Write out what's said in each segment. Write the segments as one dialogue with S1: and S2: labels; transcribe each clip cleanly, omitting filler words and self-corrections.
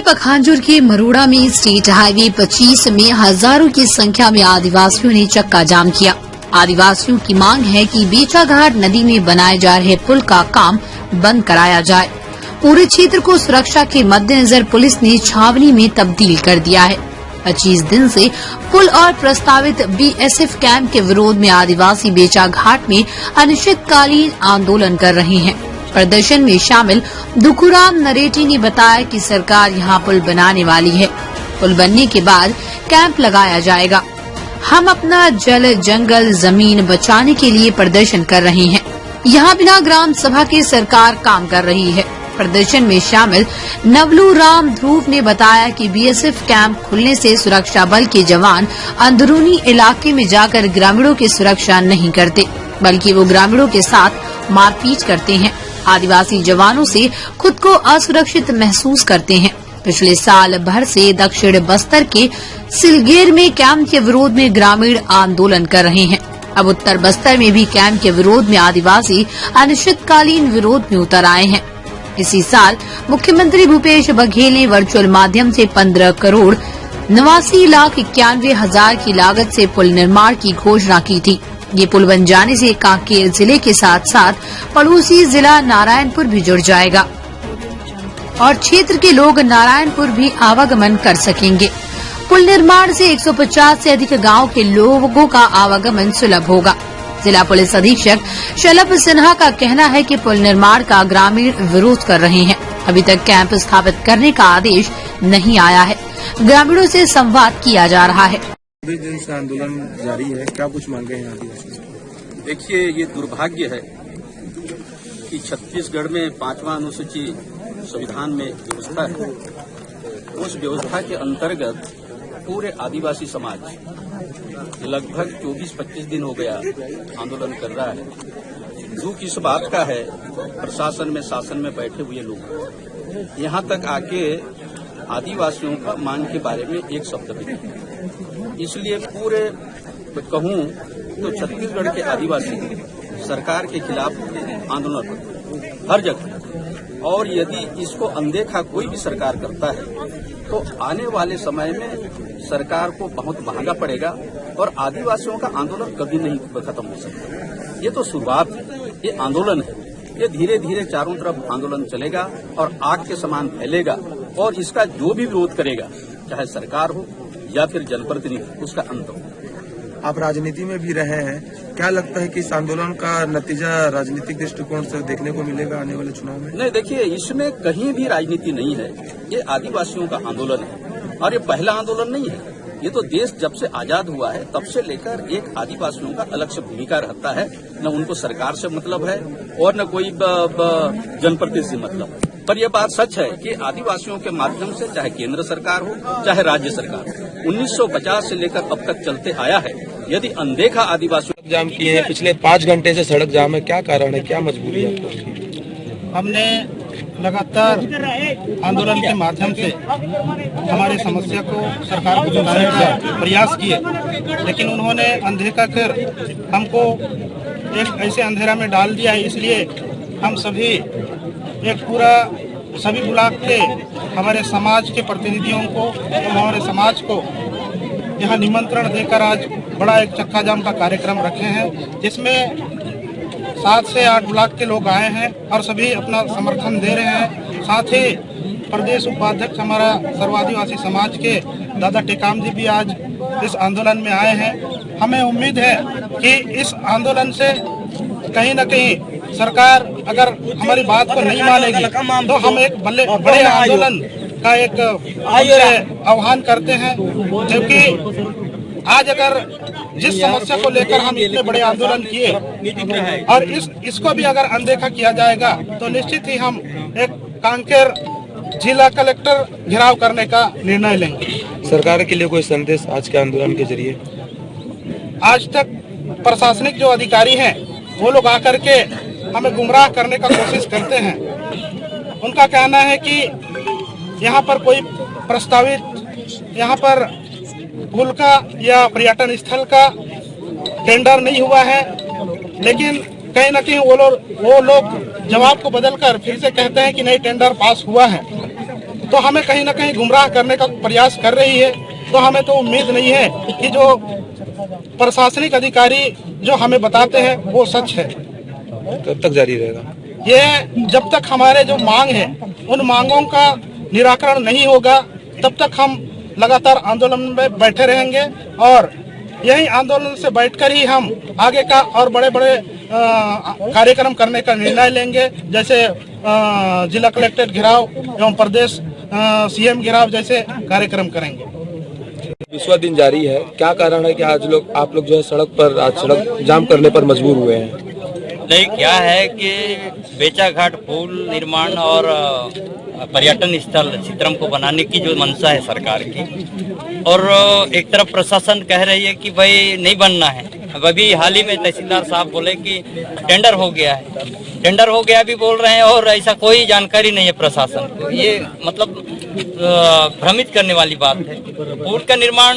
S1: पखांजूर के मरोड़ा में state highway 25 में हजारों की संख्या में आदिवासियों ने चक्का जाम किया। आदिवासियों की मांग है कि बेचाघाट नदी में बनाए जा रहे पुल का काम बंद कराया जाए। पूरे क्षेत्र को सुरक्षा के मद्देनजर पुलिस ने छावनी में तब्दील कर दिया है। 25 दिन से पुल और प्रस्तावित बीएसएफ कैंप के विरोध में आदिवासी बेचाघाट में अनिश्चितकालीन आंदोलन कर रहे हैं। प्रदर्शन में शामिल दुखुराम नरेटी ने बताया कि सरकार यहां पुल बनाने वाली है। पुल बनने के बाद कैंप लगाया जाएगा। हम अपना जल, जंगल, जमीन बचाने के लिए प्रदर्शन कर रहे हैं। यहां बिना ग्राम सभा के सरकार काम कर रही है। प्रदर्शन में शामिल नवलू राम ध्रुव ने बताया कि बीएसएफ कैंप खुलने से सुरक्षा बल के जवान अंदरूनी इलाके में जाकर ग्रामीणों की सुरक्षा नहीं करते, बल्कि वो ग्रामीणों के साथ मारपीट करते हैं। आदिवासी जवानों से खुद को असुरक्षित महसूस करते हैं। पिछले साल भर से दक्षिण बस्तर के सिलगेर में कैंप के विरोध में ग्रामीण आंदोलन कर रहे हैं। अब उत्तर बस्तर में भी कैंप के विरोध में आदिवासी अनिश्चितकालीन विरोध में उतर आए हैं। इसी साल मुख्यमंत्री भूपेश बघेल ने वर्चुअल माध्यम से 15 करोड़ 89,91,000 की लागत से पुल निर्माण की घोषणा की थी। ये पुल बन जाने से कांकेर जिले के साथ साथ पड़ोसी जिला नारायणपुर भी जुड़ जाएगा और क्षेत्र के लोग नारायणपुर भी आवागमन कर सकेंगे। पुल निर्माण से 150 से अधिक गांव के लोगों का आवागमन सुलभ होगा। जिला पुलिस अधीक्षक शलभ सिन्हा का कहना है कि पुल निर्माण का ग्रामीण विरोध कर रहे हैं। अभी तक कैंप स्थापित करने का आदेश नहीं आया है। ग्रामीणों से संवाद किया जा रहा है।
S2: दिन से आंदोलन जारी है, क्या कुछ मांगे हैं आदिवासी?
S3: देखिए, ये दुर्भाग्य है कि छत्तीसगढ़ में 5वां अनुसूची संविधान में व्यवस्था है। उस व्यवस्था के अंतर्गत पूरे आदिवासी समाज लगभग 24-25 दिन हो गया आंदोलन कर रहा है। दुख इस बात का है, प्रशासन में शासन में बैठे हुए लोग यहाँ तक आके आदिवासियों का मांग के बारे में एक शब्द भी नहीं। इसलिए पूरे कहूँ तो छत्तीसगढ़ के आदिवासी सरकार के खिलाफ आंदोलन हर जगह, और यदि इसको अनदेखा कोई भी सरकार करता है तो आने वाले समय में सरकार को बहुत महंगा पड़ेगा और आदिवासियों का आंदोलन कभी नहीं खत्म हो सकता। ये तो शुरुआत है, ये आंदोलन है। ये धीरे धीरे चारों तरफ आंदोलन चलेगा और आग के समान फैलेगा और इसका जो भी विरोध करेगा, चाहे सरकार हो या फिर जनप्रतिनिधि, उसका अंत हो।
S2: आप राजनीति में भी रहे हैं, क्या लगता है कि इस आंदोलन का नतीजा राजनीतिक दृष्टिकोण से देखने को मिलेगा आने वाले चुनाव में?
S3: नहीं, देखिए, इसमें कहीं भी राजनीति नहीं है। ये आदिवासियों का आंदोलन है और ये पहला आंदोलन नहीं है। ये तो देश जब से आजाद हुआ है तब से लेकर एक आदिवासियों का अलग से भूमिका रहता है। न उनको सरकार से मतलब है और न कोई जनप्रतिनिधि से मतलब है। पर यह बात सच है कि आदिवासियों के माध्यम से चाहे केंद्र सरकार हो चाहे राज्य सरकार, 1950 से लेकर अब तक चलते आया है। यदि अनदेखा आदिवासियों
S2: जाम किए हैं, पिछले 5 घंटे से सड़क जाम है, क्या कारण है, क्या मजबूरी है आपको?
S4: हमने लगातार आंदोलन के माध्यम से हमारी समस्या को सरकार को बताने का प्रयास किए, लेकिन उन्होंने अनदेखा कर हमको एक ऐसे अंधेरा में डाल दिया है। इसलिए हम सभी सभी ब्लॉक के हमारे समाज के प्रतिनिधियों को, हमारे समाज को यहाँ निमंत्रण देकर आज बड़ा एक चक्का जाम का कार्यक्रम रखे हैं, जिसमें 7 से 8 ब्लॉक के लोग आए हैं और सभी अपना समर्थन दे रहे हैं। साथ ही प्रदेश उपाध्यक्ष हमारा सर्वादिवासी समाज के दादा टेकाम जी भी आज इस आंदोलन में आए हैं। हमें उम्मीद है कि इस आंदोलन से कहीं न कहीं सरकार अगर हमारी बात को नहीं मानेगी तो हम एक बड़े आंदोलन का एक आह्वान करते हैं, क्योंकि आज अगर जिस समस्या को लेकर हम इतने बड़े आंदोलन किए और इसको भी अगर अनदेखा किया जाएगा तो निश्चित ही हम एक कांकेर जिला कलेक्टर घेराव करने का निर्णय लेंगे।
S2: सरकार के लिए कोई संदेश आज के आंदोलन के जरिए?
S4: आज तक प्रशासनिक जो अधिकारी हैं वो लोग आकर के हमें गुमराह करने का कोशिश करते हैं। उनका कहना है कि यहाँ पर कोई प्रस्तावित यहाँ पर पुल का या पर्यटन स्थल का टेंडर नहीं हुआ है, लेकिन कहीं न कहीं वो लोग जवाब को बदलकर फिर से कहते हैं कि नहीं, टेंडर पास हुआ है। तो हमें कहीं ना कहीं गुमराह करने का प्रयास कर रही है। तो हमें तो उम्मीद नहीं है कि जो प्रशासनिक अधिकारी जो हमें बताते हैं वो सच है।
S2: कब तक जारी रहेगा
S4: ये जब तक हमारे जो मांग है उन मांगों का निराकरण नहीं होगा तब तक हम लगातार आंदोलन में बैठे रहेंगे और यही आंदोलन से बैठकर ही हम आगे का और बड़े बड़े कार्यक्रम करने का निर्णय लेंगे, जैसे जिला कलेक्टर घेराव एवं प्रदेश सीएम घेराव जैसे कार्यक्रम करेंगे।
S2: 20वां दिन जारी है, क्या कारण है कि आज आप लोग जो है सड़क जाम करने पर मजबूर हुए हैं?
S5: नहीं, क्या है कि बेचाघाट पुल निर्माण और पर्यटन स्थल चित्रम को बनाने की जो मंशा है सरकार की, और एक तरफ प्रशासन कह रही है कि भाई नहीं बनना है। अब अभी हाल ही में तहसीलदार साहब बोले कि टेंडर हो गया है, टेंडर हो गया भी बोल रहे हैं और ऐसा कोई जानकारी नहीं है प्रशासन को। ये मतलब भ्रमित करने वाली बात है। पुल का निर्माण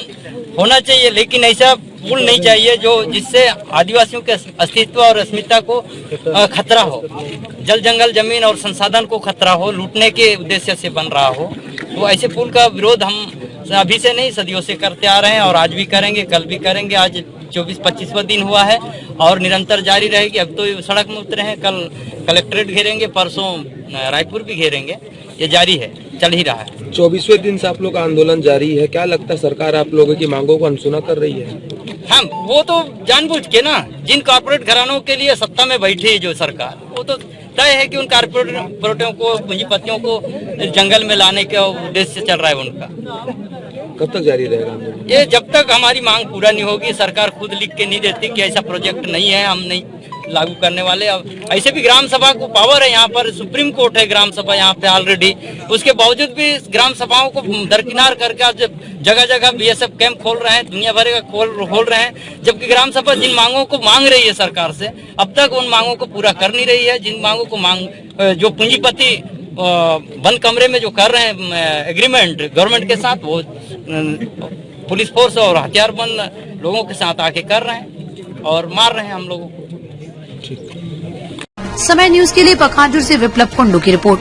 S5: होना चाहिए लेकिन ऐसा पुल नहीं चाहिए जो जिससे आदिवासियों के अस्तित्व और अस्मिता को खतरा हो, जल जंगल जमीन और संसाधन को खतरा हो, लूटने के उद्देश्य से बन रहा हो। तो ऐसे पुल का विरोध हम अभी से नहीं सदियों से करते आ रहे हैं और आज भी करेंगे, कल भी करेंगे। आज 24-25वां दिन हुआ है और निरंतर जारी रहेगी। अब तो सड़क में उतरे हैं, कल कलेक्ट्रेट घेरेंगे, परसों रायपुर भी घेरेंगे। ये जारी है, चल ही रहा है।
S2: 24वें दिन से आप लोग का आंदोलन जारी है, क्या लगता है सरकार आप लोगों की मांगों को अनसुना कर रही है?
S5: हाँ, वो तो जानबूझ के ना, जिन कॉर्पोरेट घरानों के लिए सत्ता में बैठी है जो सरकार, वो तो तय है कि उन कॉर्पोरेटों को, पूंजीपतियों को जंगल में लाने का उद्देश्य चल रहा है उनका।
S2: कब तक जारी रहेगा आंदोलन?
S5: ये जब तक हमारी मांग पूरा नहीं होगी। सरकार खुद लिख के नहीं देती कि ऐसा प्रोजेक्ट नहीं है, हम नहीं लागू करने वाले। अब ऐसे भी ग्राम सभा को पावर है, यहाँ पर सुप्रीम कोर्ट है ग्राम सभा यहाँ पे ऑलरेडी। उसके बावजूद भी ग्राम सभाओं को दरकिनार करके आज जगह जगह बीएसएफ कैंप खोल रहे हैं, दुनिया भर का खोल रहे हैं, जबकि ग्राम सभा जिन मांगों को मांग रही है सरकार से, अब तक उन मांगों को पूरा कर नहीं रही है। जिन मांगों को जो पूंजीपति बंद कमरे में जो कर रहे हैं एग्रीमेंट गवर्नमेंट के साथ, वो पुलिस फोर्स और हथियारबंद लोगों के साथ आके कर रहे हैं और मार रहे हैं हम लोगों को।
S1: समय न्यूज के लिए पखानजोर से विप्लव कुंडू की रिपोर्ट।